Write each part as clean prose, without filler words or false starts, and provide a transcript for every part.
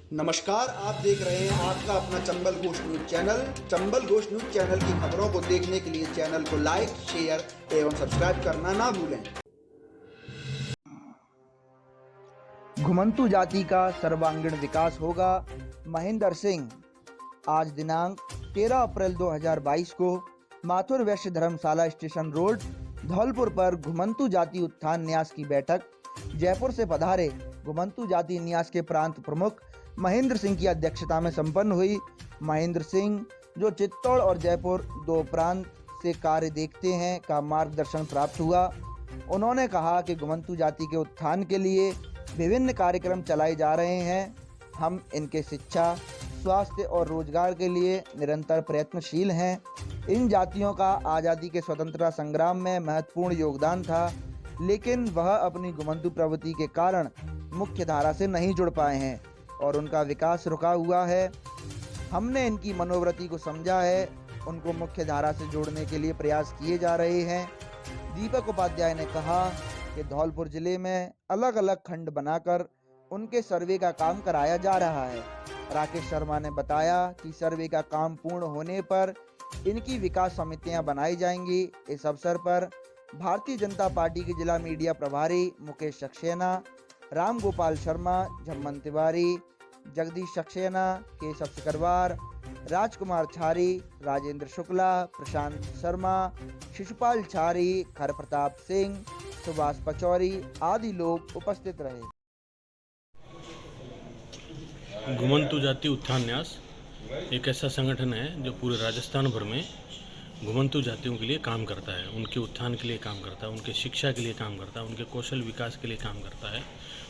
नमस्कार, आप देख रहे हैं आपका अपना Chambal Ghosh news channel. Chambal Ghosh news channel की खबरों को देखने के लिए चैनल को लाइक, शेयर एवं सब्सक्राइब करना ना भूलें। घुमंतु जाति का सर्वांगीण विकास होगा, महेंद्र सिंह। आज दिनांक 13 अप्रैल 2022 को माथुर वैश्य धर्मशाला स्टेशन रोड धौलपुर पर घुमंतु जाति उत्थान न्यास की बैठक जयपुर से पधारे घुमंतु जाति न्यास के प्रांत प्रमुख महेंद्र सिंह की अध्यक्षता में संपन्न हुई। महेंद्र सिंह, जो चित्तौड़ और जयपुर दो प्रांत से कार्य देखते हैं, का मार्गदर्शन प्राप्त हुआ। उन्होंने कहा कि घुमंतु जाति के उत्थान के लिए विभिन्न कार्यक्रम चलाए जा रहे हैं। हम इनके शिक्षा, स्वास्थ्य और रोजगार के लिए निरंतर प्रयत्नशील हैं। इन जातियों का आज़ादी के स्वतंत्रता संग्राम में महत्वपूर्ण योगदान था, लेकिन वह अपनी घुमंतु प्रवृत्ति के कारण मुख्य धारा से नहीं जुड़ पाए हैं और उनका विकास रुका हुआ है। हमने इनकी मनोवृत्ति को समझा है, उनको मुख्य धारा से जोड़ने के लिए प्रयास किए जा रहे हैं। दीपक उपाध्याय ने कहा कि धौलपुर जिले में अलग अलग खंड बनाकर उनके सर्वे का काम कराया जा रहा है। राकेश शर्मा ने बताया कि सर्वे का काम पूर्ण होने पर इनकी विकास समितियां बनाई जाएंगी। इस अवसर पर भारतीय जनता पार्टी के जिला मीडिया प्रभारी मुकेश सक्सेना, राम गोपाल शर्मा, झम्मन तिवारी, जगदीश सक्सेना, केशव सिकरवार, राजकुमार छारी, राजेंद्र शुक्ला, प्रशांत शर्मा, शिशुपाल छारी, खर प्रताप सिंह, सुभाष पचौरी आदि लोग उपस्थित रहे। घुमंतु जाति उत्थान न्यास एक ऐसा संगठन है जो पूरे राजस्थान भर में घुमंतु जातियों के लिए काम करता है, उनके उत्थान के लिए काम करता है, उनके शिक्षा के लिए काम करता है, उनके कौशल विकास के लिए काम करता है,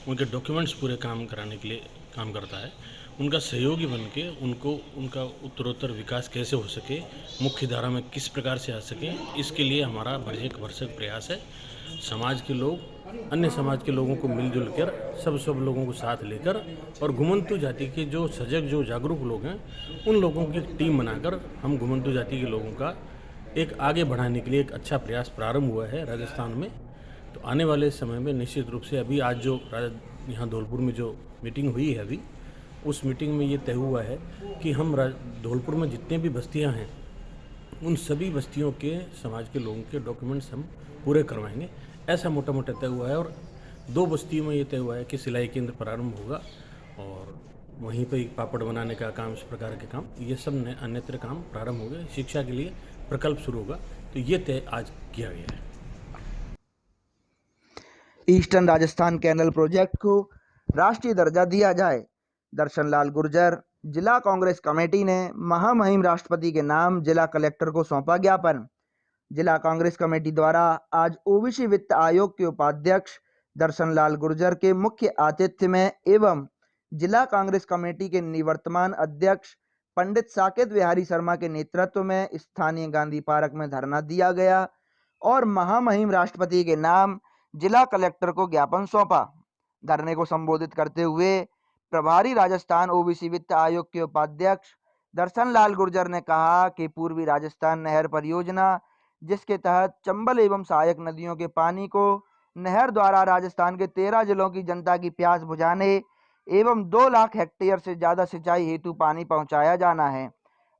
उनके डॉक्यूमेंट्स पूरे काम कराने के लिए काम करता है। उनका सहयोगी बन के उनका उत्तरोत्तर विकास कैसे हो सके, मुख्य धारा में किस प्रकार से आ सके, इसके लिए हमारा भरसक प्रयास है। समाज के लोग, अन्य समाज के लोगों को मिलजुल कर सब लोगों को साथ लेकर और घुमंतु जाति के जो सजग, जो जागरूक लोग हैं, उन लोगों की टीम बनाकर हम घुमंतु जाति के लोगों का एक आगे बढ़ाने के लिए एक अच्छा प्रयास प्रारंभ हुआ है राजस्थान में। तो आने वाले समय में निश्चित रूप से अभी आज जो यहाँ धौलपुर में जो मीटिंग हुई है, अभी उस मीटिंग में ये तय हुआ है कि हम धौलपुर में जितने भी बस्तियाँ हैं, उन सभी बस्तियों के समाज के लोगों के डॉक्यूमेंट्स हम पूरे करवाएंगे, ऐसा मोटा मोटा तय हुआ है। और 2 बस्तियों में ये तय हुआ है कि सिलाई केंद्र प्रारंभ होगा और वहीं पर पापड़ बनाने का काम, इस प्रकार के काम, ये सब अन्यत्र काम प्रारंभ हो गए। शिक्षा के लिए प्रकल्प शुरू होगा, तो ये तय आज किया गया है। ईस्टर्न राजस्थान कैनल प्रोजेक्ट को राष्ट्रीय दर्जा दिया जाए। दर्शन लाल गुर्जर। जिला कांग्रेस कमेटी ने महामहिम राष्ट्रपति के नाम जिला कलेक्टर को सौंपा ज्ञापन। जिला कांग्रेस कमेटी द्वारा आज ओबीसी वित्त आयोग के उपाध्यक्ष दर्शन लाल गुर्जर के मुख्य आतिथ्य में एवं जिला कांग्रेस कमेटी के निवर्तमान अध्यक्ष पंडित साकेत बिहारी शर्मा के नेतृत्व में स्थानीय गांधी पार्क में धरना दिया गया और महामहिम राष्ट्रपति के नाम जिला कलेक्टर को ज्ञापन सौंपा। धरने को संबोधित करते हुए प्रभारी राजस्थान ओबीसी वित्त आयोग के उपाध्यक्ष दर्शन लाल गुर्जर ने कहा कि पूर्वी राजस्थान नहर परियोजना, जिसके तहत चंबल एवं सहायक नदियों के पानी को नहर द्वारा राजस्थान के 13 जिलों की जनता की प्यास बुझाने एवं 2 लाख हेक्टेयर से ज्यादा सिंचाई हेतु पानी पहुंचाया जाना है।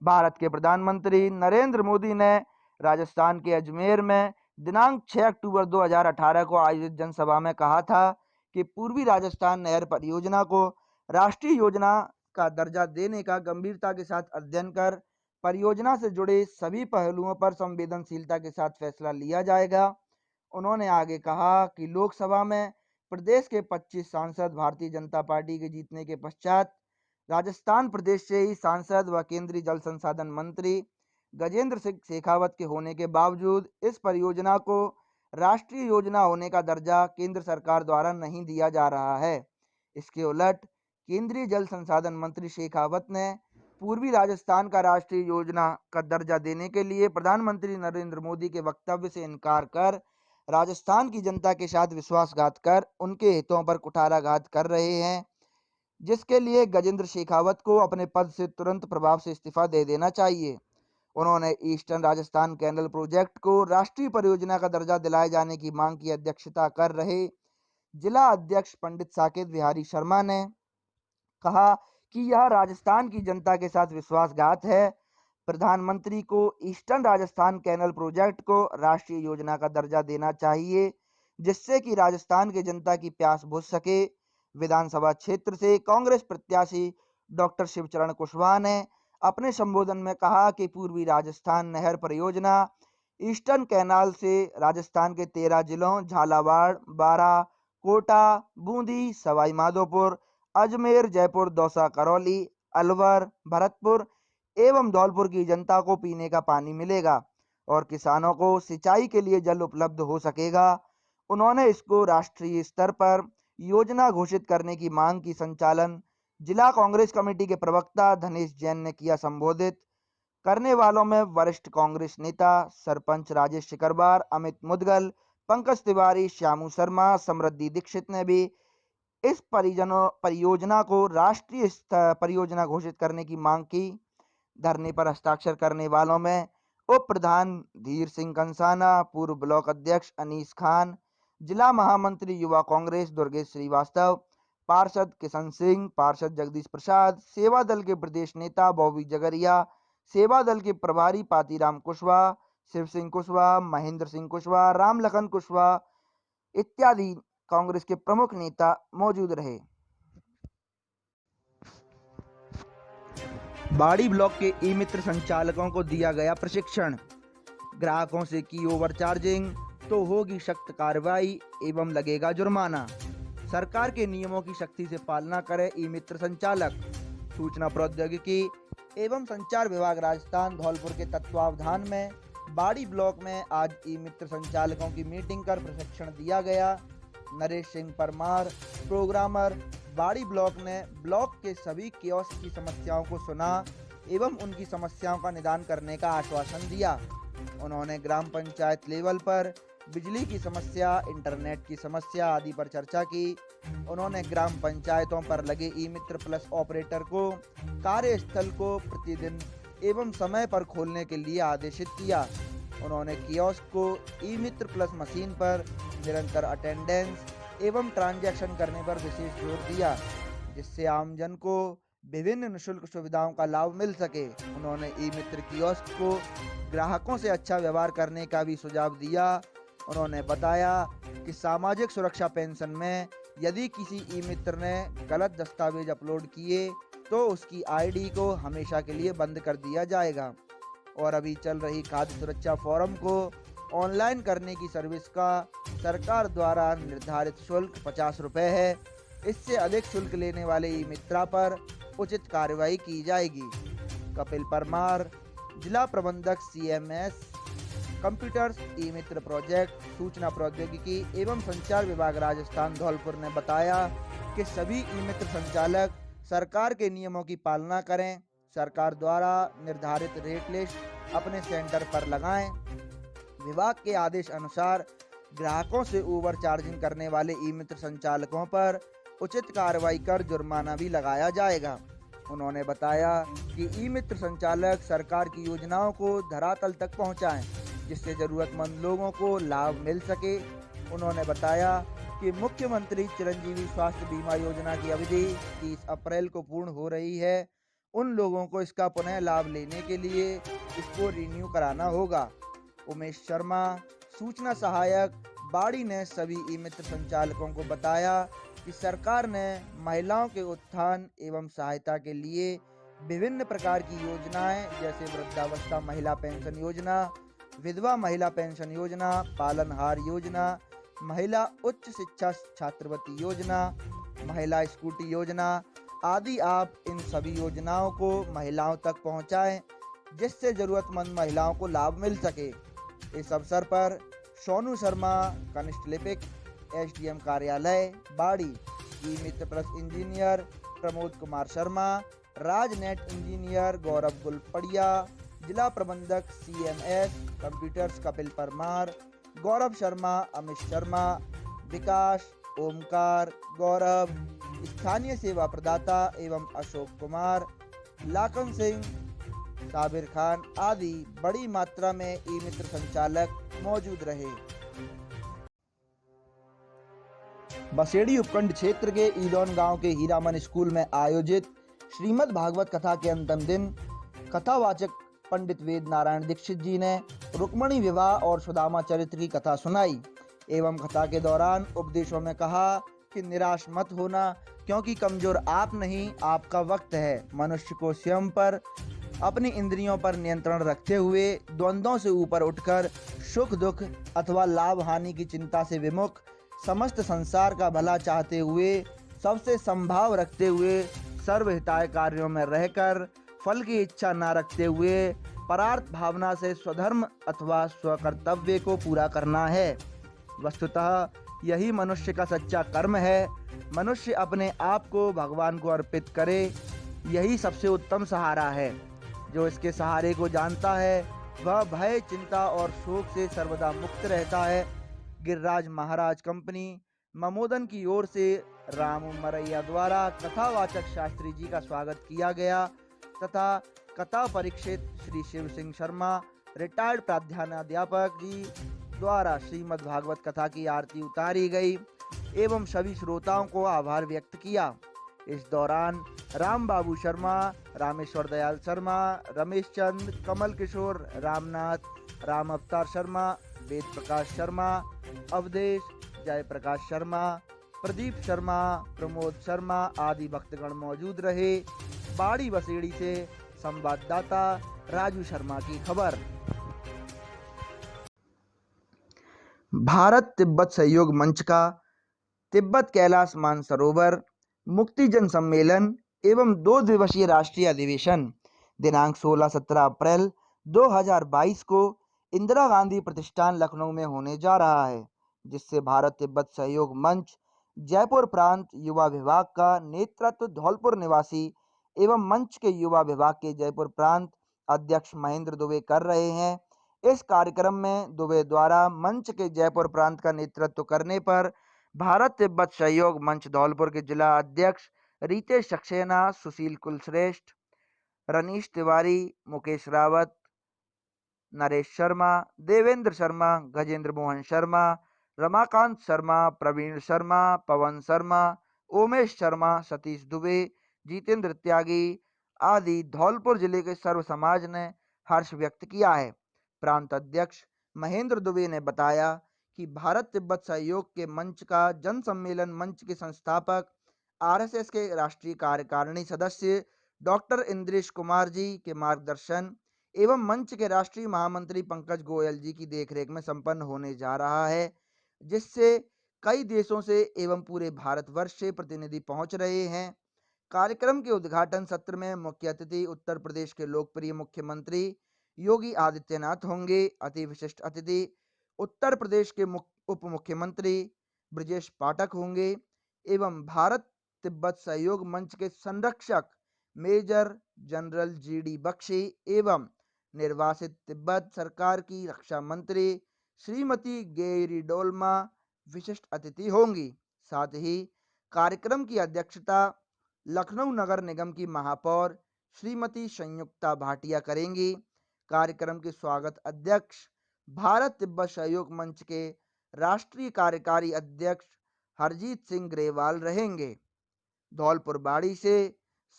भारत के प्रधानमंत्री नरेंद्र मोदी ने राजस्थान के अजमेर में दिनांक 6 अक्टूबर 2018 को आयोजित जनसभा में कहा था कि पूर्वी राजस्थान नहर परियोजना को राष्ट्रीय योजना का दर्जा देने का गंभीरता के साथ अध्ययन कर परियोजना से जुड़े सभी पहलुओं पर संवेदनशीलता के साथ फैसला लिया जाएगा। उन्होंने आगे कहा कि लोकसभा में प्रदेश के 25 सांसद भारतीय जनता पार्टी के जीतने के पश्चात राजस्थान प्रदेश से ही सांसद व केंद्रीय जल संसाधन मंत्री गजेंद्र सिंह शेखावत के होने के बावजूद इस परियोजना को राष्ट्रीय योजना होने का दर्जा केंद्र सरकार द्वारा नहीं दिया जा रहा है। इसके उलट केंद्रीय जल संसाधन मंत्री शेखावत ने पूर्वी राजस्थान का राष्ट्रीय योजना का दर्जा देने के लिए प्रधानमंत्री नरेंद्र मोदी के वक्तव्य से इनकार कर राजस्थान की जनता के साथ विश्वासघात कर उनके हितों पर कुठाराघात कर रहे हैं, जिसके लिए गजेंद्र शेखावत को अपने पद से तुरंत प्रभाव से इस्तीफा दे देना चाहिए। उन्होंने ईस्टर्न राजस्थान कैनल प्रोजेक्ट को राष्ट्रीय परियोजना का दर्जा दिलाए जाने की मांग की अध्यक्षता कर रहे जिला अध्यक्ष पंडित साकेत बिहारी शर्मा ने कहा कि यह राजस्थान की जनता के साथ विश्वासघात है। प्रधानमंत्री को ईस्टर्न राजस्थान कैनल प्रोजेक्ट को राष्ट्रीय योजना का दर्जा देना चाहिए, जिससे कि राजस्थान की जनता की प्यास बुझ सके। विधानसभा क्षेत्र से कांग्रेस प्रत्याशी डॉक्टर शिवचरण कुशवाहा ने अपने संबोधन में कहा कि पूर्वी राजस्थान नहर परियोजना ईस्टर्न कैनाल से राजस्थान के 13 जिलों झालावाड़, बारां, कोटा, बूंदी, सवाई माधोपुर, अजमेर, जयपुर, दौसा, करौली, अलवर, भरतपुर एवं धौलपुर की जनता को पीने का पानी मिलेगा और किसानों को सिंचाई के लिए जल उपलब्ध हो सकेगा। उन्होंने इसको राष्ट्रीय स्तर पर योजना घोषित करने की मांग की। संचालन जिला कांग्रेस कमेटी के प्रवक्ता धनेश जैन ने किया। संबोधित करने वालों में वरिष्ठ कांग्रेस नेता सरपंच राजेश शिकरवार, अमित मुदगल, पंकज तिवारी, श्यामू शर्मा, समृद्धि दीक्षित ने भी इस परियोजना को राष्ट्रीय परियोजना घोषित करने की मांग की। धरने पर हस्ताक्षर करने वालों में उप प्रधान धीर सिंह कंसाना, पूर्व ब्लॉक अध्यक्ष अनीस खान, जिला महामंत्री युवा कांग्रेस दुर्गेश श्रीवास्तव, पार्षद किशन सिंह, पार्षद जगदीश प्रसाद, सेवा दल के प्रदेश नेता बॉबी जगरिया, सेवा दल के प्रभारी पातीराम कुशवाहा, शिव सिंह कुशवाहा, महेंद्र सिंह कुशवाहा, राम लखन कुशवाहा इत्यादि कांग्रेस के प्रमुख नेता मौजूद रहे। बाड़ी ब्लॉक के ई मित्र संचालकों को दिया गया प्रशिक्षण। ग्राहकों से की ओवर चार्जिंग तो होगी सख्त कार्रवाई एवं लगेगा जुर्माना। सरकार के नियमों की सख्ती से पालना करे ई मित्र संचालक। सूचना प्रौद्योगिकी एवं संचार विभाग राजस्थान धौलपुर के तत्वावधान में बाड़ी ब्लॉक में आज ई मित्र संचालकों की मीटिंग कर प्रशिक्षण दिया गया। नरेश सिंह परमार, प्रोग्रामर, बाड़ी ब्लॉक ने ब्लॉक के सभी कियोस्क की समस्याओं को सुना एवं उनकी समस्याओं का निदान करने का आश्वासन दिया। उन्होंने ग्राम पंचायत लेवल पर बिजली की समस्या, इंटरनेट की समस्या आदि पर चर्चा की। उन्होंने ग्राम पंचायतों पर लगे ई मित्र प्लस ऑपरेटर को कार्यस्थल को प्रतिदिन एवं समय पर खोलने के लिए आदेशित किया। उन्होंने कियोस्क को ई मित्र प्लस मशीन पर निरंतर अटेंडेंस एवं ट्रांजैक्शन करने पर विशेष जोर दिया, जिससे आमजन को विभिन्न निःशुल्क सुविधाओं का लाभ मिल सके। उन्होंने ई मित्र कियोस्क को ग्राहकों से अच्छा व्यवहार करने का भी सुझाव दिया। उन्होंने बताया कि सामाजिक सुरक्षा पेंशन में यदि किसी ई मित्र ने गलत दस्तावेज अपलोड किए तो उसकी आईडी को हमेशा के लिए बंद कर दिया जाएगा। और अभी चल रही खाद्य सुरक्षा फोरम को ऑनलाइन करने की सर्विस का सरकार द्वारा निर्धारित शुल्क 50 रुपये है। इससे अधिक शुल्क लेने वाले ई मित्रा पर उचित कार्रवाई की जाएगी। कपिल परमार, जिला प्रबंधक CMS कंप्यूटर्स ई मित्र प्रोजेक्ट सूचना प्रौद्योगिकी एवं संचार विभाग राजस्थान धौलपुर ने बताया कि सभी ई मित्र संचालक सरकार के नियमों की पालना करें। सरकार द्वारा निर्धारित रेट लिस्ट अपने सेंटर पर लगाएं। विभाग के आदेश अनुसार ग्राहकों से ओवर चार्जिंग करने वाले ई मित्र संचालकों पर उचित कार्रवाई कर जुर्माना भी लगाया जाएगा। उन्होंने बताया कि ई मित्र संचालक सरकार की योजनाओं को धरातल तक पहुंचाएं, जिससे जरूरतमंद लोगों को लाभ मिल सके। उन्होंने बताया कि मुख्यमंत्री चिरंजीवी स्वास्थ्य बीमा योजना की अवधि 30 अप्रैल को पूर्ण हो रही है। उन लोगों को इसका पुनः लाभ लेने के लिए इसको रिन्यू कराना होगा। उमेश शर्मा, सूचना सहायक, बाड़ी ने सभी ई मित्र संचालकों को बताया कि सरकार ने महिलाओं के उत्थान एवं सहायता के लिए विभिन्न प्रकार की योजनाएं जैसे वृद्धावस्था महिला पेंशन योजना, विधवा महिला पेंशन योजना, पालनहार योजना, महिला उच्च शिक्षा छात्रवृत्ति योजना, महिला स्कूटी योजना आदि आप इन सभी योजनाओं को महिलाओं तक पहुंचाएं, जिससे जरूरतमंद महिलाओं को लाभ मिल सके। इस अवसर पर सोनू शर्मा, कनिष्ठ लिपिक, SDM कार्यालय Bari, e Mitra plus engineer Pramod Kumar Sharma, Rajnet engineer Gaurav Gulpadiya, जिला प्रबंधक CMS कंप्यूटर्स कपिल परमार, गौरव शर्मा, अमित शर्मा, विकास, ओमकार, गौरव, स्थानीय सेवा प्रदाता एवं अशोक कुमार, लाखन सिंह, साबिर खान आदि बड़ी मात्रा में ई मित्र संचालक मौजूद रहे। बसेड़ी उपखंड क्षेत्र के ईलोन गांव के हीरामन स्कूल में आयोजित श्रीमद् भागवत कथा के अंतिम दिन कथावाचक पंडित वेद नारायण दीक्षित जी ने रुक्मणी विवाह और सुदामा चरित्र की कथा सुनाई एवं कथा के दौरान उपदेशों में कहा कि निराश मत होना, क्योंकि कमजोर आप नहीं, आपका वक्त है। मनुष्य को स्वयं पर, अपनी इंद्रियों पर नियंत्रण रखते हुए द्वंद्वों से ऊपर उठकर सुख दुख अथवा लाभ हानि की चिंता से विमुख, समस्त संसार का भला चाहते हुए, सबसे संभाव रखते हुए, सर्वहिताय कार्यों में रहकर फल की इच्छा न रखते हुए परार्थ भावना से स्वधर्म अथवा स्वकर्तव्य को पूरा करना है। वस्तुतः यही मनुष्य का सच्चा कर्म है। मनुष्य अपने आप को भगवान को अर्पित करे, यही सबसे उत्तम सहारा है। जो इसके सहारे को जानता है वह भय, चिंता और शोक से सर्वदा मुक्त रहता है। गिरिराज महाराज कंपनी ममोदन की ओर से रामू मरैया द्वारा कथावाचक शास्त्री जी का स्वागत किया गया तथा कथा परीक्षित श्री शिव सिंह शर्मा रिटायर्ड प्राध्यापक जी द्वारा श्रीमद् भागवत कथा की आरती उतारी गई एवं सभी श्रोताओं को आभार व्यक्त किया। इस दौरान राम बाबू शर्मा, रामेश्वर दयाल शर्मा, रमेश चंद, कमल किशोर, रामनाथ, राम अवतार शर्मा, वेद प्रकाश शर्मा, अवधेश, जय प्रकाश शर्मा, प्रदीप शर्मा, प्रमोद शर्मा आदि भक्तगण मौजूद रहे। बाड़ी बसेड़ी से संवाददाता राजू शर्मा की खबर। भारत तिब्बत सहयोग मंच का तिब्बत कैलाश मानसरोवर मुक्ति जन सम्मेलन एवं 2 दिवसीय राष्ट्रीय अधिवेशन दिनांक 16-17 अप्रैल 2022 को इंदिरा गांधी प्रतिष्ठान लखनऊ में होने जा रहा है, जिससे भारत तिब्बत सहयोग मंच जयपुर प्रांत युवा विभाग का नेतृत्व धौलपुर निवासी एवं मंच के युवा विभाग के जयपुर प्रांत अध्यक्ष महेंद्र दुबे कर रहे हैं। इस कार्यक्रम में दुबे द्वारा मंच के जयपुर प्रांत का नेतृत्व करने पर भारत तिब्बत सहयोग मंच धौलपुर के जिला अध्यक्ष रितेश सक्सेना, सुशील कुलश्रेष्ठ, रनीश तिवारी, मुकेश रावत, नरेश शर्मा, देवेंद्र शर्मा, गजेंद्र मोहन शर्मा, रमाकांत शर्मा, प्रवीण शर्मा, पवन शर्मा, ओमेश शर्मा, सतीश दुबे, जितेंद्र त्यागी आदि धौलपुर जिले के सर्व समाज ने हर्ष व्यक्त किया है। प्रांत अध्यक्ष महेंद्र दुबे ने बताया कि भारत तिब्बत सहयोग के मंच का जन सम्मेलन मंच के संस्थापक आरएसएस के राष्ट्रीय कार्यकारिणी सदस्य डॉक्टर इंद्रेश कुमार जी के मार्गदर्शन एवं मंच के राष्ट्रीय महामंत्री पंकज गोयल जी की देखरेख में संपन्न होने जा रहा है, जिससे कई देशों से एवं पूरे भारतवर्ष से प्रतिनिधि पहुंच रहे हैं। कार्यक्रम के उद्घाटन सत्र में मुख्य अतिथि उत्तर प्रदेश के लोकप्रिय मुख्यमंत्री योगी आदित्यनाथ होंगे। अति विशिष्ट अतिथि उत्तर प्रदेश के उप मुख्यमंत्री ब्रजेश पाठक होंगे एवं भारत तिब्बत सहयोग मंच के संरक्षक मेजर जनरल जीडी बख्शी एवं निर्वासित तिब्बत सरकार की रक्षा मंत्री श्रीमती गेरी डोलमा विशिष्ट अतिथि होंगी। साथ ही कार्यक्रम की अध्यक्षता लखनऊ नगर निगम की महापौर श्रीमती संयुक्ता भाटिया करेंगी। कार्यक्रम के स्वागत अध्यक्ष भारत तिब्बत सहयोग मंच के राष्ट्रीय कार्यकारी अध्यक्ष हरजीत सिंह ग्रेवाल रहेंगे। धौलपुर बाड़ी से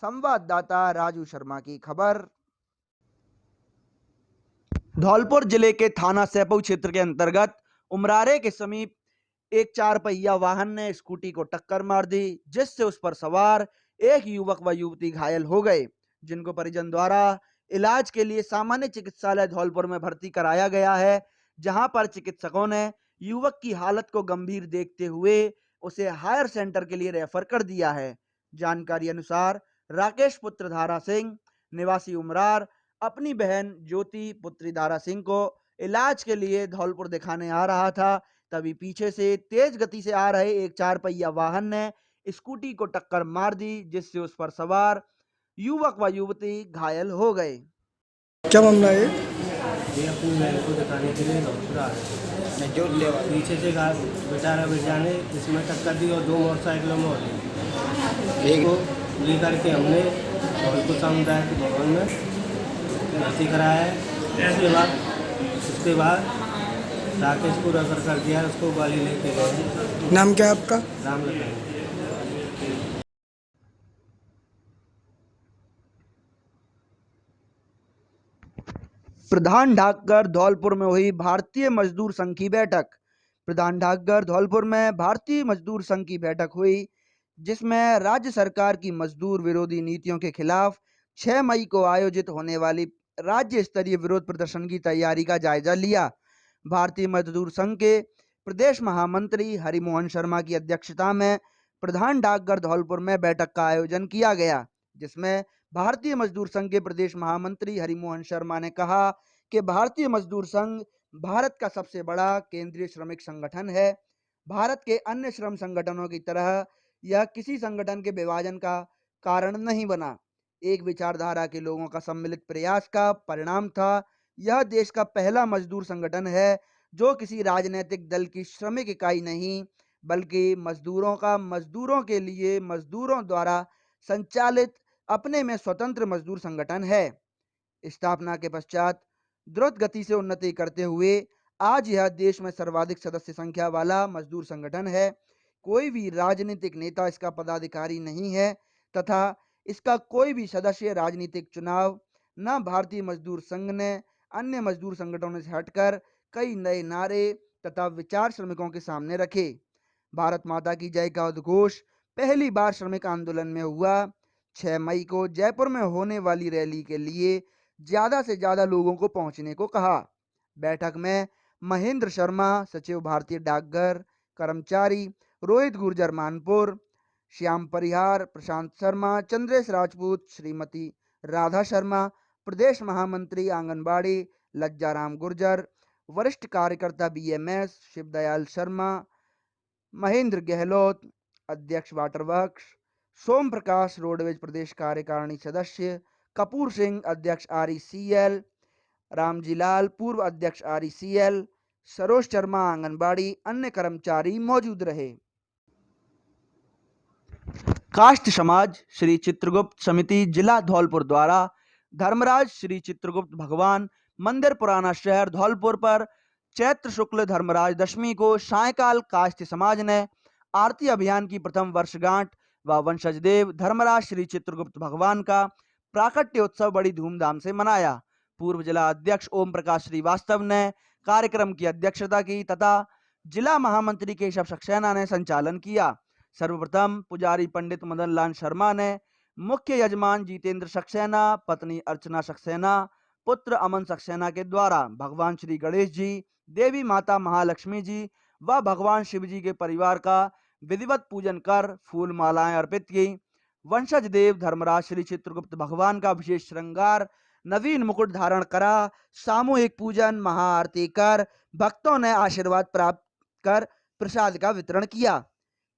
संवाददाता राजू शर्मा की खबर। धौलपुर जिले के थाना सैपऊ क्षेत्र के अंतर्गत उमरारे के समीप एक 4 पहिया वाहन ने स्कूटी को टक्कर मार दी, जिससे उस पर सवार एक युवक व युवती घायल हो गए, जिनको परिजन द्वारा इलाज के लिए सामान्य चिकित्सालय धौलपुर में भर्ती कराया गया है, जहां पर चिकित्सकों ने युवक की हालत को गंभीर देखते हुए उसे हायर सेंटर के लिए रेफर कर दिया है। जानकारी अनुसार राकेश पुत्र धारा सिंह निवासी उमरार अपनी बहन ज्योति पुत्री धारा सिंह को इलाज के लिए धौलपुर दिखाने आ रहा था, तभी पीछे से तेज गति से आ रहे एक 4 पहिया वाहन ने स्कूटी को टक्कर मार दी, जिससे उस पर सवार युवक व युवती घायल हो गए। क्या मामला है? ये अपनी बहन को दिखाने के लिए धौलपुर आ रहे थे। पीछे से बेचारा बेटा ने इसमें टक्कर दी और 2 मोटरसाइकिलों में होती एक लेकर के हमने धौलपुर सामुदायिक भवन में भर्ती कराया है। उसके बाद राकेश को रेफर कर दिया, उसको गाड़ी लेके गए। नाम क्या है आपका? राम लखन। प्रधान डाकघर धौलपुर में हुई भारतीय मजदूर संघ की बैठक। प्रधान डाकघर धौलपुर में भारतीय मजदूर संघ की बैठक हुई, जिसमें राज्य सरकार की मजदूर विरोधी नीतियों के खिलाफ 6 मई को आयोजित होने वाली राज्य स्तरीय विरोध प्रदर्शन की तैयारी का जायजा लिया। भारतीय मजदूर संघ के प्रदेश महामंत्री हरिमोहन शर्मा की अध्यक्षता में प्रधान डाकघर धौलपुर में बैठक का आयोजन किया गया, जिसमें भारतीय मजदूर संघ के प्रदेश महामंत्री हरिमोहन शर्मा ने कहा कि भारतीय मजदूर संघ भारत का सबसे बड़ा केंद्रीय श्रमिक संगठन है। भारत के अन्य श्रम संगठनों की तरह यह किसी संगठन के विभाजन का कारण नहीं बना। एक विचारधारा के लोगों का सम्मिलित प्रयास का परिणाम था। यह देश का पहला मजदूर संगठन है जो किसी राजनीतिक दल की श्रमिक इकाई नहीं, बल्कि मजदूरों का मजदूरों के लिए मजदूरों द्वारा संचालित अपने में स्वतंत्र मजदूर संगठन है। स्थापना के पश्चात द्रुत गति से उन्नति करते हुए आज यह देश में सर्वाधिक सदस्य संख्या वाला मजदूर संगठन है। कोई भी राजनीतिक नेता इसका पदाधिकारी नहीं है तथा इसका कोई भी सदस्य राजनीतिक चुनाव न। भारतीय मजदूर संघ ने अन्य मजदूर संगठनों से हटकर कई नए नारे तथा विचार श्रमिकों के सामने रखे। भारत माता की जय का उद्घोष पहली बार श्रमिक आंदोलन में हुआ। 6 मई को जयपुर में होने वाली रैली के लिए ज्यादा से ज्यादा लोगों को पहुंचने को कहा। बैठक में महेंद्र शर्मा सचिव भारतीय डाकघर, कर्मचारी रोहित गुर्जर मानपुर, श्याम परिहार, प्रशांत शर्मा, चंद्रेश राजपूत, श्रीमती राधा शर्मा, प्रदेश महामंत्री आंगनबाड़ी लज्जाराम गुर्जर, वरिष्ठ कार्यकर्ता बीएमएस शिवदयाल शर्मा, महेंद्र गहलोत अध्यक्ष वाटर वर्क्स, सोम प्रकाश रोडवेज प्रदेश कार्यकारिणी सदस्य, कपूर सिंह अध्यक्ष आरईसीएल, रामजी लाल पूर्व अध्यक्ष आरईसीएल, सरोज शर्मा आंगनबाड़ी, अन्य कर्मचारी मौजूद रहे। काष्ठ समाज श्री चित्रगुप्त समिति जिला धौलपुर द्वारा धर्मराज श्री चित्रगुप्त भगवान मंदिर पुराना शहर धौलपुर पर चैत्र शुक्ल धर्मराज दशमी को सायकाल काष्ठ समाज ने आरती अभियान की प्रथम वर्षगांठ व वंशज देव धर्मराज श्री चित्रगुप्त भगवान का प्राकट्य उत्सव बड़ी धूमधाम से मनाया। पूर्व जिला अध्यक्ष ओम प्रकाश श्रीवास्तव ने कार्यक्रम की अध्यक्षता की तथा जिला महामंत्री केशव सक्सेना ने संचालन किया। सर्वप्रथम पुजारी पंडित मदन लाल शर्मा ने, मुख्य यजमान जितेंद्र सक्सेना, पत्नी अर्चना सक्सेना, पुत्र अमन सक्सेना के द्वारा भगवान श्री गणेश जी, देवी माता महालक्ष्मी जी व भगवान शिव जी के परिवार का विधिवत पूजन कर फूल मालाएं अर्पित की। वंशज देव धर्मराज श्री चित्रगुप्त भगवान का विशेष श्रृंगार, नवीन मुकुट धारण करा, सामूहिक पूजन महाआरती कर भक्तों ने आशीर्वाद प्राप्त कर प्रसाद का वितरण किया।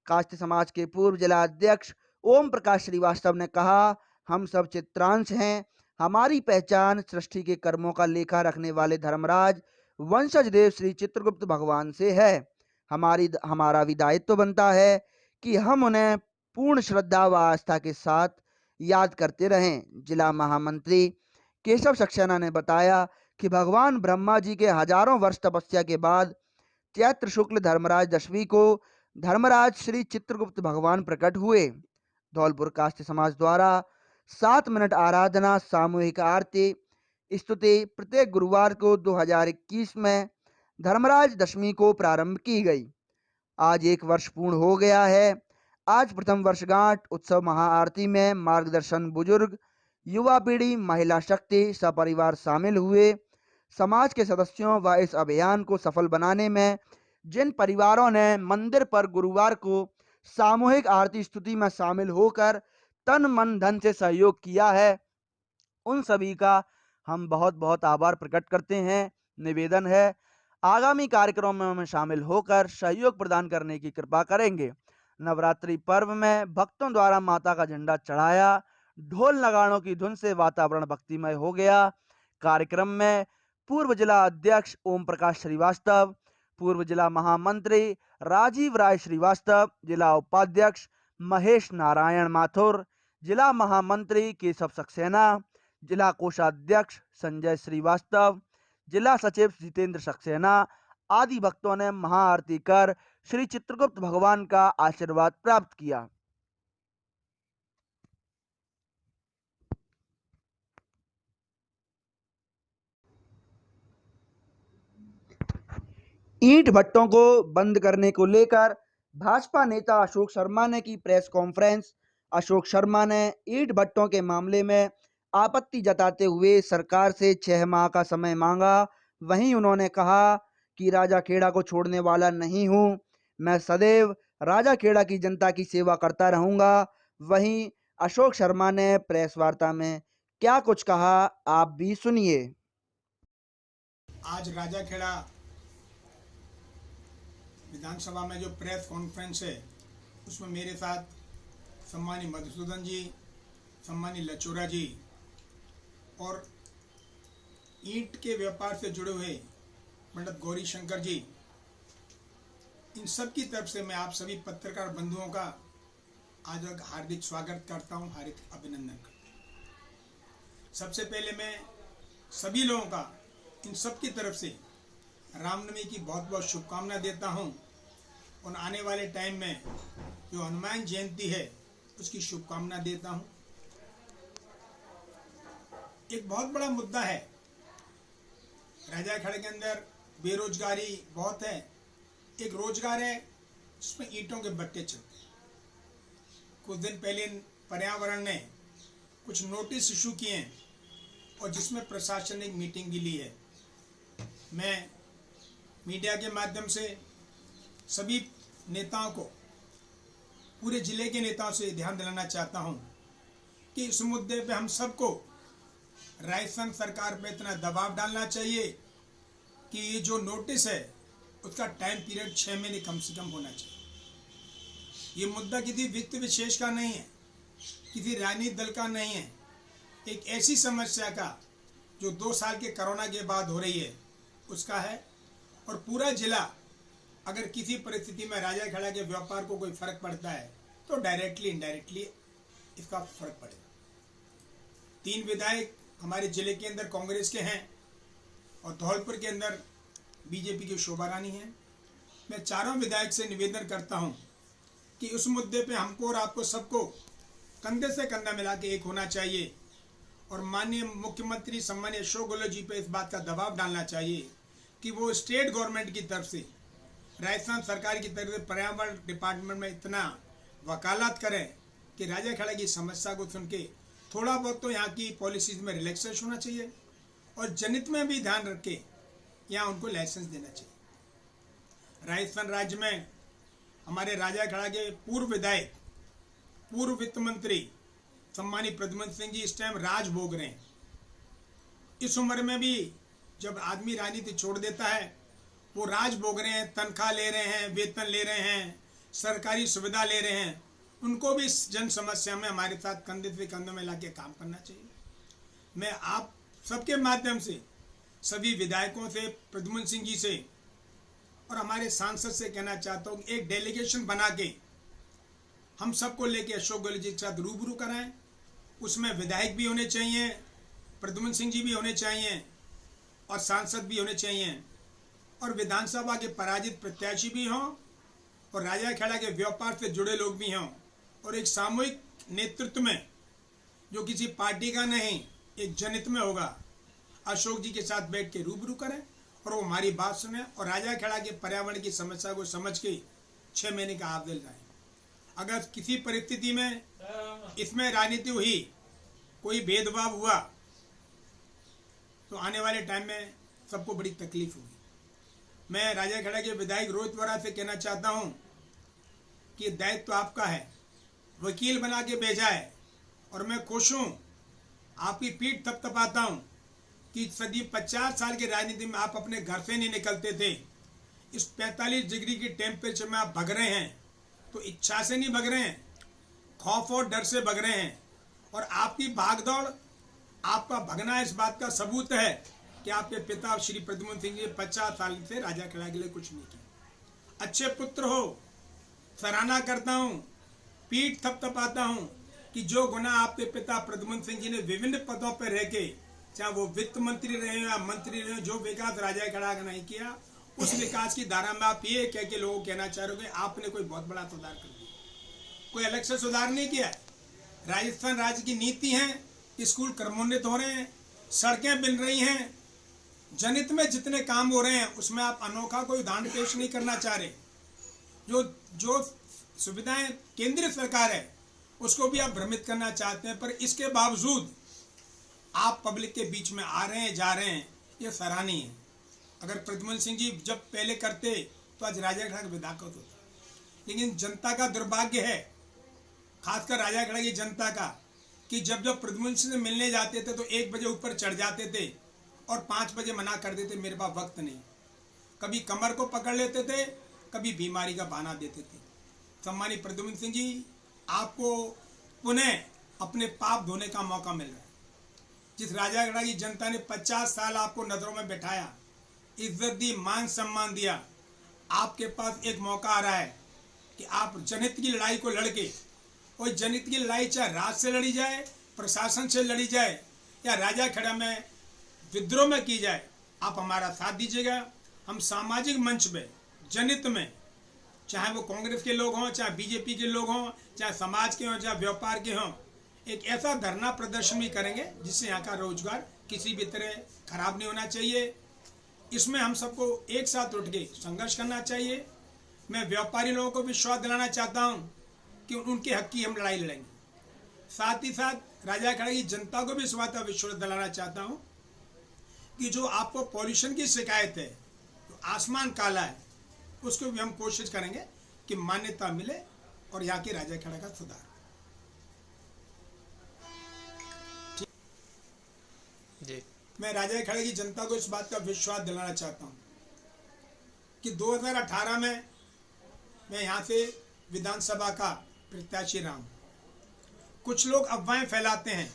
काष्ठ समाज के पूर्व जिला अध्यक्ष ओम प्रकाश श्रीवास्तव ने कहा, हम सब चित्रांश हैं। हमारी पहचान सृष्टि के कर्मों का लेखा रखने वाले धर्मराज वंशज देव श्री चित्रगुप्त भगवान से है। हमारा भी दायित्व बनता है कि हम उन्हें पूर्ण श्रद्धा व आस्था के साथ याद करते रहें। जिला महामंत्री केशव सक्सेना ने बताया कि भगवान ब्रह्मा जी के हजारों वर्ष तपस्या के बाद चैत्र शुक्ल धर्मराज दशमी को धर्मराज श्री चित्रगुप्त भगवान प्रकट हुए। धौलपुर काष्ठ समाज द्वारा 7 मिनट आराधना सामूहिक आरती स्तुति प्रत्येक गुरुवार को 2021 में धर्मराज दशमी को प्रारंभ की गई। आज 1 वर्ष पूर्ण हो गया है। आज प्रथम वर्षगांठ उत्सव महाआरती में मार्गदर्शन बुजुर्ग, युवा पीढ़ी, महिला शक्ति सपरिवार शामिल हुए। समाज के सदस्यों व इस अभियान को सफल बनाने में जिन परिवारों ने मंदिर पर गुरुवार को सामूहिक आरती स्तुति में शामिल होकर तन मन धन से सहयोग किया है, उन सभी का हम बहुत बहुत आभार प्रकट करते हैं। निवेदन है, आगामी कार्यक्रमों में शामिल होकर सहयोग प्रदान करने की कृपा करेंगे। नवरात्रि पर्व में भक्तों द्वारा माता का झंडा चढ़ाया, ढोल नगाड़ों की धुन से वातावरण भक्तिमय हो गया। कार्यक्रम में पूर्व जिला अध्यक्ष ओम प्रकाश श्रीवास्तव, पूर्व जिला महामंत्री राजीव राय श्रीवास्तव, जिला उपाध्यक्ष महेश नारायण माथुर, जिला महामंत्री केशव सक्सेना, जिला कोषाध्यक्ष संजय श्रीवास्तव, जिला सचिव जितेंद्र सक्सेना आदि भक्तों ने महाआरती कर श्री चित्रगुप्त भगवान का आशीर्वाद प्राप्त किया। ईंट भट्टों को बंद करने को लेकर भाजपा नेता अशोक शर्मा ने की प्रेस कॉन्फ्रेंस। अशोक शर्मा ने ईंट भट्टों के मामले में आपत्ति जताते हुए सरकार से 6 माह का समय मांगा। वहीं उन्होंने कहा कि राजाखेड़ा को छोड़ने वाला नहीं हूं, मैं सदैव राजाखेड़ा की जनता की सेवा करता रहूंगा। वहीं अशोक शर्मा ने प्रेस वार्ता में क्या कुछ कहा, आप भी सुनिए। आज राजाखेड़ा विधानसभा में जो प्रेस कॉन्फ्रेंस है उसमें मेरे साथ सम्मानी मधुसूदन जी, सम्मानी लचोरा जी और ईंट के व्यापार से जुड़े हुए पंडित गौरी शंकर जी, इन सब की तरफ से मैं आप सभी पत्रकार बंधुओं का आज हार्दिक स्वागत करता हूं, हार्दिक अभिनंदन करता हूं। सबसे पहले मैं सभी लोगों का इन सब की तरफ से रामनवमी की बहुत बहुत शुभकामना देता हूं और आने वाले टाइम में जो हनुमान जयंती है उसकी शुभकामना देता हूं। एक बहुत बड़ा मुद्दा है, राजाखेड़ा के अंदर बेरोजगारी बहुत है। एक रोजगार है जिसमें ईंटों के भट्टे चलते हैं। कुछ दिन पहले पर्यावरण ने कुछ नोटिस इशू किए हैं और जिसमें प्रशासन ने एक मीटिंग भी ली है। मैं मीडिया के माध्यम से सभी नेताओं को, पूरे जिले के नेताओं से ध्यान दिलाना चाहता हूं कि इस मुद्दे पे हम सबको राजस्थान सरकार पे इतना दबाव डालना चाहिए कि ये जो नोटिस है उसका टाइम पीरियड 6 महीने कम से कम होना चाहिए। ये मुद्दा किसी व्यक्ति विशेष का नहीं है, किसी राजनीतिक दल का नहीं है, एक ऐसी समस्या का जो 2 साल के कोरोना के बाद हो रही है उसका है। और पूरा जिला अगर किसी परिस्थिति में राजाखेड़ा के व्यापार को कोई फर्क पड़ता है तो डायरेक्टली इनडायरेक्टली इसका फर्क पड़ेगा। 3 विधायक हमारे जिले के अंदर कांग्रेस के हैं और धौलपुर के अंदर बीजेपी की शोभा रानी है। मैं चारों विधायक से निवेदन करता हूं कि उस मुद्दे पे हमको और आपको सबको कंधे से कंधा मिला के एक होना चाहिए और माननीय मुख्यमंत्री सम्मान्य अशोक गहलोत जी पे इस बात का दबाव डालना चाहिए कि वो स्टेट गवर्नमेंट की तरफ से, राजस्थान सरकार की तरफ से पर्यावरण डिपार्टमेंट में इतना वकालत करें कि राजाखेड़ा की समस्या को सुन के थोड़ा बहुत तो यहाँ की पॉलिसीज में रिलैक्सेशन होना चाहिए और जनहित में भी ध्यान रख के यहाँ उनको लाइसेंस देना चाहिए। राजस्थान राज्य में हमारे राजाखेड़ा के पूर्व विधायक, पूर्व वित्त मंत्री सम्मानी प्रद्युम्न सिंह जी इस टाइम राज भोग रहे हैं। इस उम्र में भी जब आदमी राजनीति छोड़ देता है वो राज भोग रहे हैं, तनख्वाह ले रहे हैं, वेतन ले रहे हैं, सरकारी सुविधा ले रहे हैं। उनको भी इस जन समस्या में हमारे साथ कंधे से कंधे में लाके काम करना चाहिए। मैं आप सबके माध्यम से सभी विधायकों से, प्रद्युम्न सिंह जी से और हमारे सांसद से कहना चाहता हूँ एक डेलीगेशन बना के हम सबको लेके अशोक गहलोत जी के साथ रूबरू कराएं। उसमें विधायक भी होने चाहिए, प्रद्युम्न सिंह जी भी होने चाहिए और सांसद भी होने चाहिए और विधानसभा के पराजित प्रत्याशी भी हों और राजाखेड़ा के व्यापार से जुड़े लोग भी हों और एक सामूहिक नेतृत्व में जो किसी पार्टी का नहीं, एक जनहित में होगा, अशोक जी के साथ बैठ के रूबरू करें और वो हमारी बात सुने और राजाखेड़ा के पर्यावरण की समस्या को समझ के 6 महीने का आप दिल लाएं। अगर किसी परिस्थिति में इसमें राजनीति हुई, कोई भेदभाव हुआ तो आने वाले टाइम में सबको बड़ी तकलीफ होगी। मैं राजाखेड़ा के विधायक रोहित वरा से कहना चाहता हूं कि दायित्व तो आपका है, वकील बना के भेजा है और मैं खुश हूं, आपकी पीठ थपथपाता हूं कि सदी 50 साल की राजनीति में आप अपने घर से नहीं निकलते थे। इस 45 डिग्री की टेम्परेचर में आप भग रहे हैं तो इच्छा से नहीं भग रहे हैं, खौफ और डर से भग रहे हैं और आपकी भागदौड़, आपका भगना इस बात का सबूत है कि आपके पिता श्री प्रद्युम्न सिंह जी 50 साल से राजाखेड़ा के लिए कुछ नहीं किया। अच्छे पुत्र हो, सराहना करता हूँ, पीठ थपथपाता हूँ कि जो गुना आपके पिता प्रद्युम्न सिंह जी ने विभिन्न पदों पर रह के, चाहे वो वित्त मंत्री रहे या मंत्री रहे, जो विकास राजाखेड़ा का नहीं किया उस विकास की धारा में आप ये कह के लोगों को कहना चाह रहे हो आपने कोई बहुत बड़ा सुधार कर दिया। कोई अलग से सुधार नहीं किया। राजस्थान राज्य की नीति है, स्कूल क्रमोन्नत हो रहे हैं, सड़कें बन रही हैं, जनहित में जितने काम हो रहे हैं उसमें आप अनोखा कोई उदाहरण पेश नहीं करना चाह रहे। जो सुविधाएं केंद्रीय सरकार है उसको भी आप भ्रमित करना चाहते हैं, पर इसके बावजूद आप पब्लिक के बीच में आ रहे हैं, जा रहे हैं, ये सराहनीय है। अगर प्रद्युम्न सिंह जी जब पहले करते तो आज राजाखेड़ा का विधायक होता, लेकिन जनता का दुर्भाग्य है, खासकर राजाखेड़ा की जनता का, कि जब प्रद्युम्न सिंह से मिलने जाते थे तो 1 बजे ऊपर चढ़ जाते थे और 5 बजे मना कर देते, मेरे पास वक्त नहीं। कभी कमर को पकड़ लेते थे, कभी बीमारी का बहाना देते थे। सम्मानित प्रद्युम्न सिंह जी, आपको पुनः अपने पाप धोने का मौका मिल रहा है। जिस राजाखेड़ा की जनता ने 50 साल आपको नजरों में बैठाया, इज्जत दी, मान सम्मान दिया, आपके पास एक मौका आ रहा है कि आप जनहित की लड़ाई को लड़के, और जनहित की लड़ाई चाहे राज से लड़ी जाए, प्रशासन से लड़ी जाए या राजाखेड़ा में विद्रोह में की जाए, आप हमारा साथ दीजिएगा। हम सामाजिक मंच में जनहित में, चाहे वो कांग्रेस के लोग हों, चाहे बीजेपी के लोग हों, चाहे समाज के हों, चाहे व्यापार के हों, एक ऐसा धरना प्रदर्शन भी करेंगे जिससे यहाँ का रोजगार किसी भी तरह खराब नहीं होना चाहिए। इसमें हम सबको एक साथ उठ के संघर्ष करना चाहिए। मैं व्यापारी लोगों को विश्वास दिलाना चाहता हूँ कि उनके हक की हम लड़ाई लड़ेंगे। साथ ही साथ राजाखेड़ा की जनता को भी इस बात का विश्वास दिलाना चाहता हूँ कि जो आपको पॉल्यूशन की शिकायत है, तो आसमान काला है, उसको भी हम कोशिश करेंगे कि मान्यता मिले और यहाँ के राजाखेड़ा का सुधार। जी, मैं राजाखेड़ा की जनता को इस बात का विश्वास दिलाना चाहता हूँ कि 2018 में मैं यहाँ से विधानसभा का प्रत्याशी रहा हूँ। कुछ लोग अफवाहें फैलाते हैं,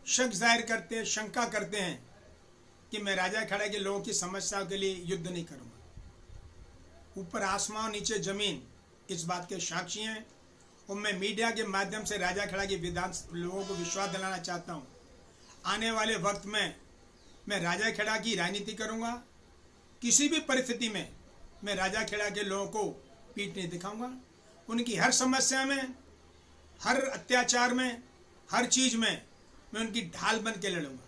शक जाहिर करते हैं, शंका करते हैं कि मैं राजाखेड़ा के लोगों की समस्याओं के लिए युद्ध नहीं करूँगा। ऊपर आसमान नीचे जमीन इस बात के साक्षी हैं, और मैं मीडिया के माध्यम से राजाखेड़ा के लोगों को विश्वास दिलाना चाहता हूँ, आने वाले वक्त में मैं राजाखेड़ा की राजनीति करूँगा। किसी भी परिस्थिति में मैं राजाखेड़ा के लोगों को पीठ नहीं दिखाऊंगा। उनकी हर समस्या में, हर अत्याचार में, हर चीज़ में मैं उनकी ढाल बन के लड़ूंगा।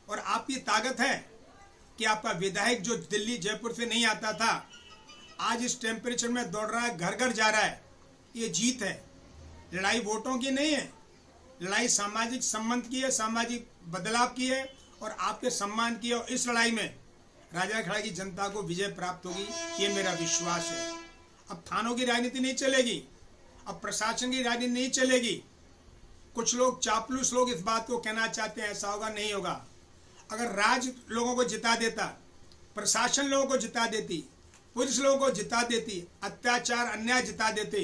और आपकी ताकत है कि आपका विधायक जो दिल्ली जयपुर से नहीं आता था, आज इस टेम्परेचर में दौड़ रहा है, घर घर जा रहा है। ये जीत है। लड़ाई वोटों की नहीं है, लड़ाई सामाजिक संबंध की है, सामाजिक बदलाव की है और आपके सम्मान की है। और इस लड़ाई में राजाखेड़ा की जनता को विजय प्राप्त होगी, ये मेरा विश्वास है। अब थानों की राजनीति नहीं चलेगी, अब प्रशासन की राजनीति नहीं चलेगी। कुछ लोग, चापलूस लोग इस बात को कहना चाहते हैं ऐसा होगा, नहीं होगा। अगर राज लोगों को जिता देता, प्रशासन लोगों को जिता देती, पुलिस लोगों को जिता देती, अत्याचार अन्याय जिता देते,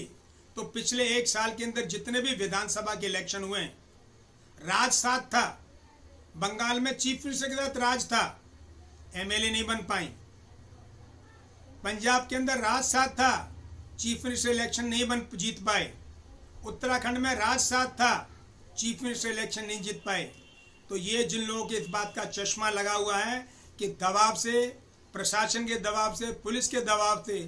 तो पिछले 1 साल के अंदर जितने भी विधानसभा के इलेक्शन हुए, राज साथ था। बंगाल में चीफ मिनिस्टर के साथ राज था, एमएलए नहीं बन पाई। पंजाब के अंदर राज साथ था, चीफ मिनिस्टर इलेक्शन नहीं जीत पाए। उत्तराखंड में राज साथ था, चीफ मिनिस्टर इलेक्शन नहीं जीत पाए। तो ये जिन लोगों के इस बात का चश्मा लगा हुआ है कि दबाव से, प्रशासन के दबाव से, पुलिस के दबाव से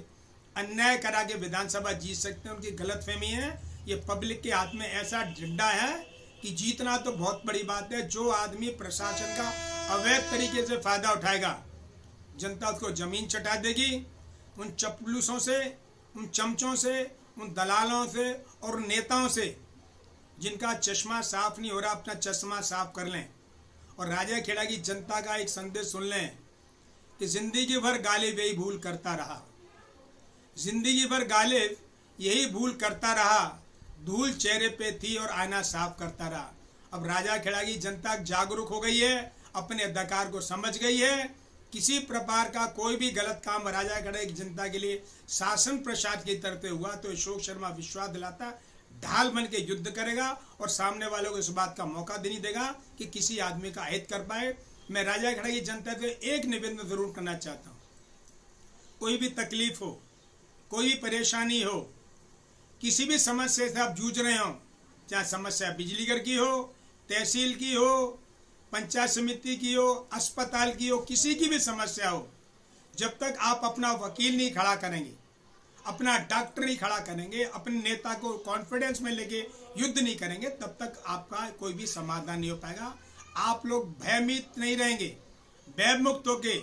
अन्याय करा के विधानसभा जीत सकते हैं, उनकी गलतफहमी है। ये पब्लिक के हाथ में ऐसा डंडा है कि जीतना तो बहुत बड़ी बात है। जो आदमी प्रशासन का अवैध तरीके से फायदा उठाएगा, जनता उसको जमीन चटा देगी। उन चपलूसों से, उन चमचों से, उन दलालों से और नेताओं से जिनका चश्मा साफ नहीं हो रहा, अपना चश्मा साफ कर लें। और राजाखेड़ा की जनता का एक संदेश सुन लें कि जिंदगी भर गालिब यही भूल करता रहा, जिंदगी भर गालिब यही भूल करता रहा, धूल चेहरे पे थी और आईना साफ करता रहा। अब राजाखेड़ा की जनता जागरूक हो गई है, अपने अधिकार को समझ गई है। किसी प्रकार का कोई भी गलत काम राजाखेड़ा की जनता के लिए शासन प्रशासन की तरफ से हुआ तो अशोक शर्मा विश्वास दिलाता ढाल बन के युद्ध करेगा और सामने वालों को इस बात का मौका नहीं देगा कि किसी आदमी का हित कर पाए। मैं राजाखेड़ा की जनता से एक निवेदन जरूर करना चाहता हूँ, कोई भी तकलीफ हो, कोई भी परेशानी हो, किसी भी समस्या से आप जूझ रहे हो, चाहे समस्या बिजली घर की हो, तहसील की हो, पंचायत समिति की हो, अस्पताल की हो, किसी की भी समस्या हो, जब तक आप अपना वकील नहीं खड़ा करेंगे, अपना डॉक्टर नहीं खड़ा करेंगे, अपने नेता को कॉन्फिडेंस में लेके युद्ध नहीं करेंगे, तब तक आपका कोई भी समाधान नहीं हो पाएगा। आप लोग भयभीत नहीं रहेंगे, भय मुक्त होके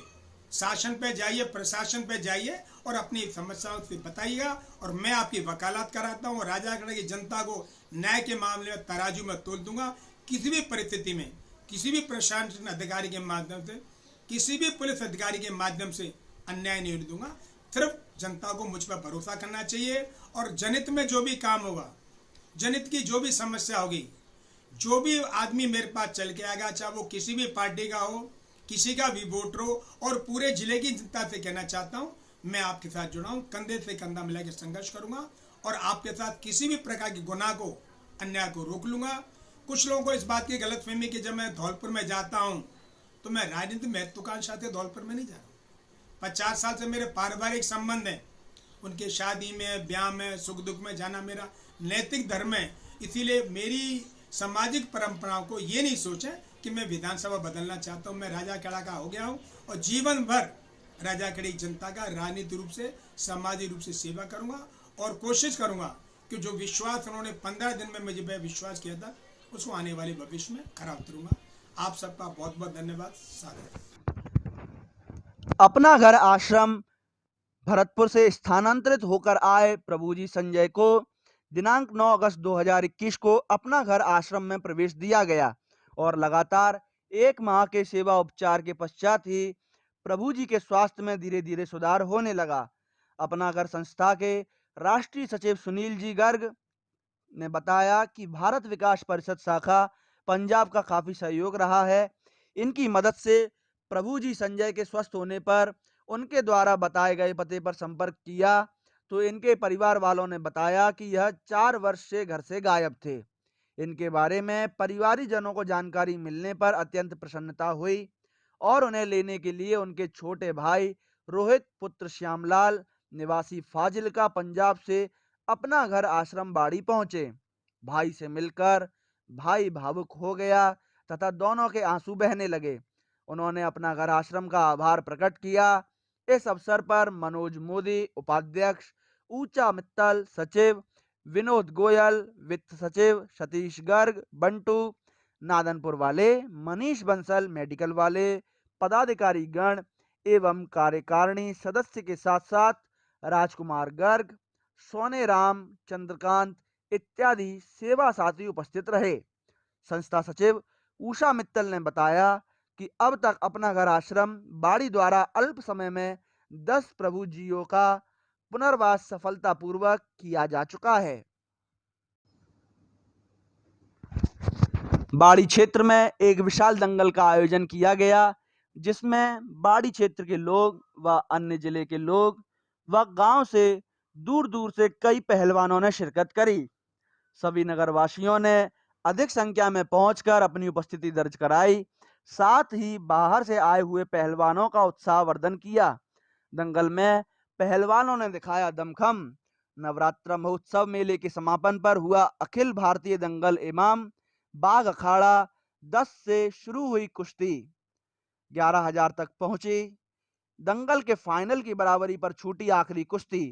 शासन पे जाइए, प्रशासन पे जाइए और अपनी समस्याओं से बताइएगा और मैं आपकी वकालत कराता हूँ। राजागढ़ की जनता को न्याय के मामले में तराजू में तोल दूंगा। किसी भी परिस्थिति में किसी भी प्रशासन अधिकारी के माध्यम से, किसी भी पुलिस अधिकारी के माध्यम से अन्याय नहीं दूंगा। सिर्फ जनता को मुझ पर भरोसा करना चाहिए और जनहित में जो भी काम होगा, जनहित की जो भी समस्या होगी, जो भी आदमी मेरे पास चल के आएगा, चाहे वो किसी भी पार्टी का हो, किसी का भी वोटर हो, और पूरे जिले की जनता से कहना चाहता हूँ मैं आपके साथ जुड़ा हूँ। कंधे से कंधा मिला के संघर्ष करूंगा और आपके साथ किसी भी प्रकार के गुनाह को, अन्याय को रोक लूंगा। कुछ लोगों को इस बात की गलतफहमी कि जब मैं धौलपुर में जाता हूँ तो मैं राजनीतिक महत्वाकांक्षा से धौलपुर में नहीं जा रहा हूँ। 50 साल से मेरे पारिवारिक संबंध हैं, उनके शादी में, ब्याह में, सुख दुख में जाना मेरा नैतिक धर्म है। इसीलिए मेरी सामाजिक परंपराओं को ये नहीं सोचें कि मैं विधानसभा बदलना चाहता हूँ। मैं राजाखेड़ा का हो गया हूँ और जीवन भर राजाखेड़ी जनता का राजनीतिक रूप से, सामाजिक रूप से सेवा करूँगा और कोशिश करूँगा कि जो विश्वास उन्होंने 15 दिन में मुझे पे विश्वास किया था उसको आने वाले भविष्य में खरा उतरूंगा। आप सबका बहुत बहुत धन्यवाद। सादर। अपना घर आश्रम भरतपुर से स्थानांतरित होकर आए प्रभुजी संजय को दिनांक 9 अगस्त 2021 को अपना घर आश्रम में प्रवेश दिया गया और लगातार 1 माह के सेवा उपचार के पश्चात ही प्रभुजी के स्वास्थ्य में धीरे धीरे सुधार होने लगा। अपना घर संस्था के राष्ट्रीय सचिव सुनील जी गर्ग ने बताया कि भारत विकास परिषद शाखा पंजाब का काफी सहयोग रहा है। इनकी मदद से प्रभुजी संजय के स्वस्थ होने पर उनके द्वारा बताए गए पते पर संपर्क किया तो इनके परिवार वालों ने बताया कि यह 4 वर्ष से घर से गायब थे। इनके बारे में परिवारीजनों को जानकारी मिलने पर अत्यंत प्रसन्नता हुई और उन्हें लेने के लिए उनके छोटे भाई रोहित पुत्र श्यामलाल निवासी फाजिल्का पंजाब से अपना घर आश्रम बाड़ी पहुंचे। भाई से मिलकर भाई भावुक हो गया तथा दोनों के आंसू बहने लगे। उन्होंने अपना घर आश्रम का आभार प्रकट किया। इस अवसर पर मनोज मोदी उपाध्यक्ष, ऊंचा मित्तल सचिव, विनोद गोयल वित्त सचिव, सतीश गर्ग बंटू नादनपुर वाले, मनीष बंसल मेडिकल वाले, पदाधिकारी गण एवं कार्यकारिणी सदस्य के साथ साथ राजकुमार गर्ग, सोने राम, चंद्रकांत इत्यादि सेवा साथी उपस्थित रहे। संस्था सचिव उषा मित्तल ने बताया कि अब तक अपना घर आश्रम बाड़ी द्वारा अल्प समय में 10 प्रभुजियों का पुनर्वास सफलतापूर्वक किया जा चुका है। बाड़ी क्षेत्र में एक विशाल दंगल का आयोजन किया गया जिसमें बाड़ी क्षेत्र के लोग व अन्य जिले के लोग व गांव से दूर दूर से कई पहलवानों ने शिरकत करी। सभी नगरवासियों ने अधिक संख्या में पहुंचकर अपनी उपस्थिति दर्ज कराई। साथ ही बाहर से आए हुए पहलवानों का उत्साहवर्धन किया। दंगल में पहलवानों ने दिखाया दमखम। नवरात्र महोत्सव मेले के समापन पर हुआ अखिल भारतीय दंगल इमाम बाग अखाड़ा 10 से शुरू हुई कुश्ती 11,000 तक पहुंची। दंगल के फाइनल की बराबरी पर छूटी आखिरी कुश्ती।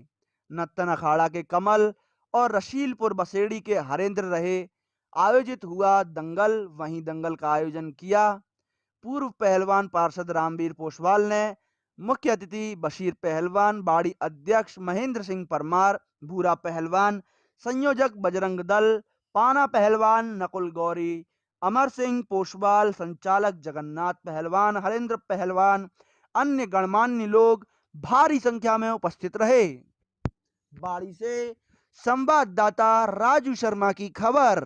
नत्तन अखाड़ा के कमल और रशीलपुर बसेड़ी के हरेंद्र रहे आयोजित हुआ दंगल। वहीं दंगल का आयोजन किया पूर्व पहलवान पार्षद रामवीर पोसवाल ने। मुख्य अतिथि बशीर पहलवान, बाड़ी अध्यक्ष महेंद्र सिंह परमार, भूरा पहलवान, संयोजक बजरंग दल, पाना पहलवान नकुल गौरी, अमर सिंह पोसवाल, संचालक जगन्नाथ पहलवान, हरेंद्र पहलवान, अन्य गणमान्य लोग भारी संख्या में उपस्थित रहे। बाड़ी से संवाददाता राजू शर्मा की खबर।